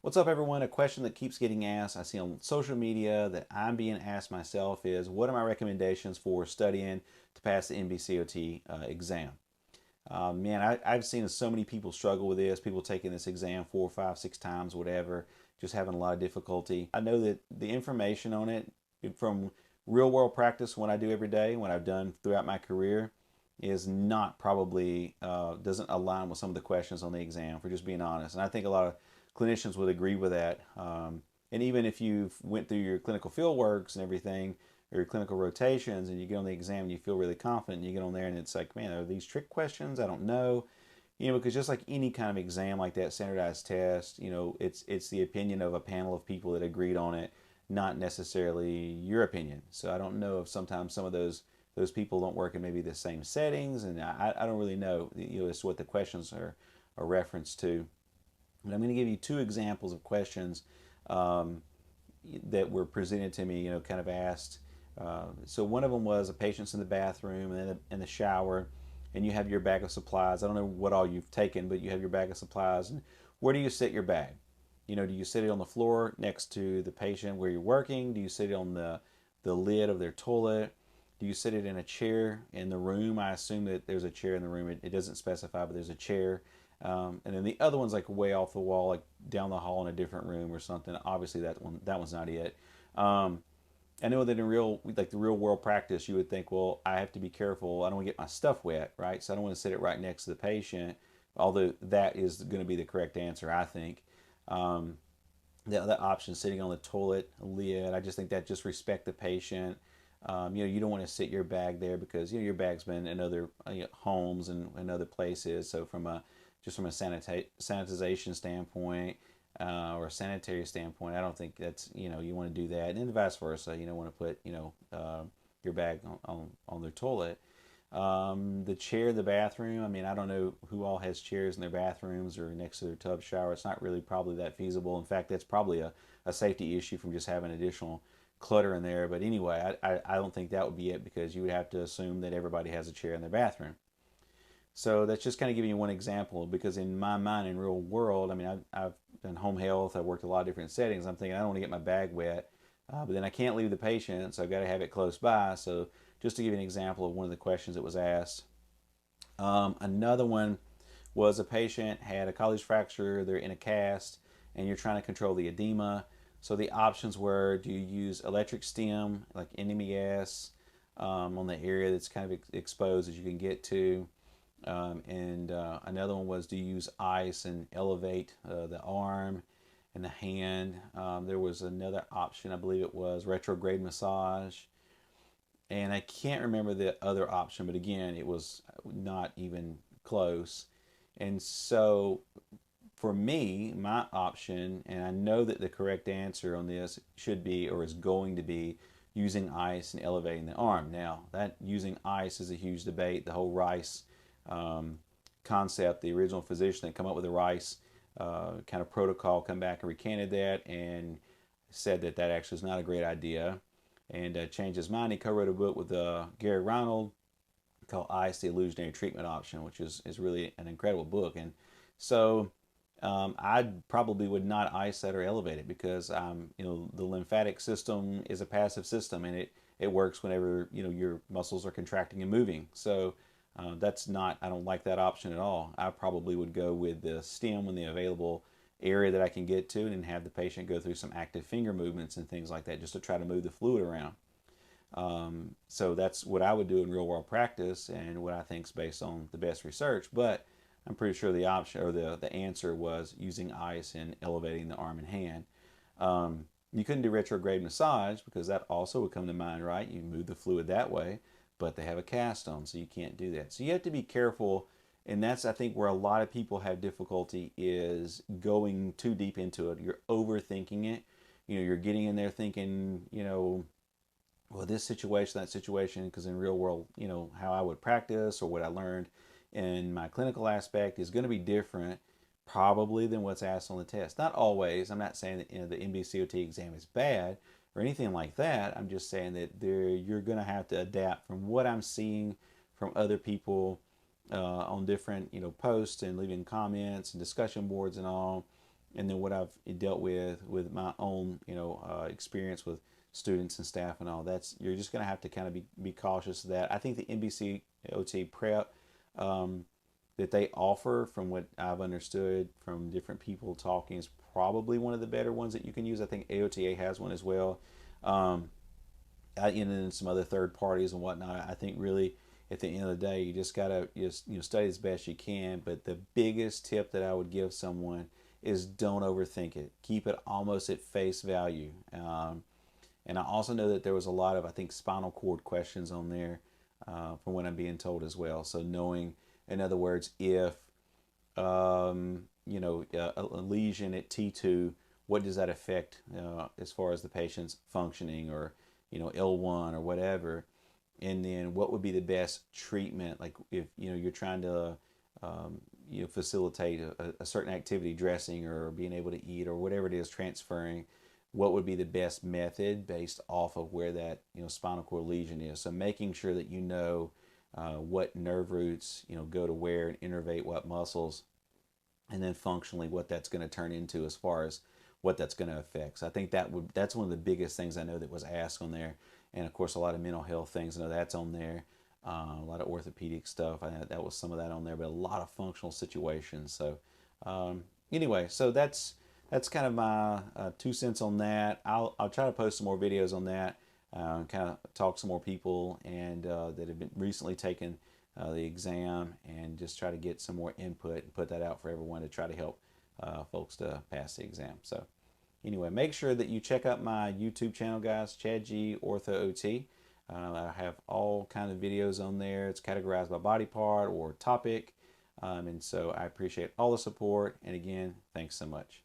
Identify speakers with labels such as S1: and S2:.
S1: What's up, everyone? A question that keeps getting asked, I see on social media that I'm being asked myself is, what are my recommendations for studying to pass the NBCOT exam? Man, I've seen so many people struggle with this, people taking this exam 4, 5, 6 times, whatever, just having a lot of difficulty. I know that the information on it from real world practice, what I do every day, what I've done throughout my career, is not probably, doesn't align with some of the questions on the exam, for just being honest. And I think a lot of clinicians would agree with that. And even if you've went through your clinical field works and everything, or your clinical rotations, and you get on the exam and you feel really confident, and you get on there and it's like, man, are these trick questions? I don't know. Because just like any kind of exam like that, standardized test, it's the opinion of a panel of people that agreed on it, not necessarily your opinion. So I don't know if sometimes some of those people don't work in maybe the same settings, and I don't really know, as to what the questions are a reference to. But I'm going to give you two examples of questions that were presented to me, kind of asked. So one of them was a patient's in the bathroom and in the shower, and you have your bag of supplies. I don't know what all you've taken, but you have your bag of supplies. And where do you sit your bag? Do you sit it on the floor next to the patient where you're working? Do you sit it on the lid of their toilet? Do you sit it in a chair in the room? I assume that there's a chair in the room. It doesn't specify, but there's a chair. And then the other one's like way off the wall, like down the hall in a different room or something. Obviously, that one's not it. I know that in the real world practice, you would think, well, I have to be careful. I don't want to get my stuff wet, right? So I don't want to sit it right next to the patient. Although that is going to be the correct answer, I think. The other option, sitting on the toilet lid, I just think that just respect the patient. You don't want to sit your bag there because your bag's been in other homes and other places. So from a sanitization standpoint or a sanitary standpoint, I don't think that's you want to do that. And then vice versa, you don't want to put your bag on their toilet. The chair in the bathroom. I mean, I don't know who all has chairs in their bathrooms or next to their tub shower. It's not really probably that feasible. In fact, that's probably a safety issue from just having additional clutter in there. But anyway, I don't think that would be it, because you would have to assume that everybody has a chair in their bathroom. So that's just kind of giving you one example, because in my mind, in real world, I mean, I've done home health, I've worked a lot of different settings. I'm thinking I don't want to get my bag wet, but then I can't leave the patient, so I've got to have it close by. So just to give you an example of one of the questions that was asked. Another one was a patient had a Colles fracture, they're in a cast, and you're trying to control the edema. So the options were, do you use electric stim, like NMES, on the area that's kind of exposed as you can get to? And another one was, do you use ice and elevate the arm and the hand? There was another option, I believe it was retrograde massage. And I can't remember the other option, but again, it was not even close. And so for me, my option, and I know that the correct answer on this should be, or is going to be, using ice and elevating the arm. Now, that using ice is a huge debate. The whole Rice concept, the original physician that come up with the Rice kind of protocol, come back and recanted that and said that that actually is not a great idea, and changed his mind. He co-wrote a book with Gary Ronald called Ice, the Illusionary Treatment Option, which is really an incredible book. And so I probably would not ice that or elevate it, because the lymphatic system is a passive system, and it works whenever your muscles are contracting and moving. So that's not, I don't like that option at all. I probably would go with the stim in the available area that I can get to, and have the patient go through some active finger movements and things like that, just to try to move the fluid around. So that's what I would do in real world practice, and what I think is based on the best research. But I'm pretty sure the option, or the answer, was using ice and elevating the arm and hand. You couldn't do retrograde massage, because that also would come to mind, right? You move the fluid that way, but they have a cast on, so you can't do that. So you have to be careful, and that's, I think, where a lot of people have difficulty, is going too deep into it. You're overthinking it. You're getting in there thinking, well, this situation, that situation, because in real world, how I would practice or what I learned in my clinical aspect is going to be different probably than what's asked on the test. Not always. I'm not saying that the NBCOT exam is bad or anything like that. I'm just saying that you're going to have to adapt from what I'm seeing from other people on different posts and leaving comments and discussion boards and all. and then what I've dealt with my own, experience with students and staff and all. That's, you're just going to have to kind of be cautious of that. I think the NBCOT prep that they offer, from what I've understood from different people talking, is probably one of the better ones that you can use. I think AOTA has one as well. And then some other third parties and whatnot. I think really at the end of the day, you just gotta just study as best you can. But the biggest tip that I would give someone is don't overthink it. Keep it almost at face value. And I also know that there was a lot of, I think, spinal cord questions on there, from what I'm being told as well. So knowing, in other words, if a lesion at T2, what does that affect as far as the patient's functioning, or L1 or whatever, and then what would be the best treatment, like if you're trying to facilitate a certain activity, dressing or being able to eat or whatever it is, transferring, what would be the best method based off of where that spinal cord lesion is. So making sure that what nerve roots go to where and innervate what muscles, and then functionally what that's going to turn into as far as what that's going to affect. So I think that's one of the biggest things I know that was asked on there, and of course a lot of mental health things. I know that's on there, a lot of orthopedic stuff. I know that was some of that on there, but a lot of functional situations. So anyway, so that's kind of my 2 cents on that. I'll try to post some more videos on that, kind of talk to some more people and that have been recently taken the exam, and just try to get some more input and put that out for everyone to try to help folks to pass the exam. So anyway, make sure that you check out my YouTube channel, guys, ChadGOrthoOT. I have all kinds of videos on there. It's categorized by body part or topic. And so I appreciate all the support. And again, thanks so much.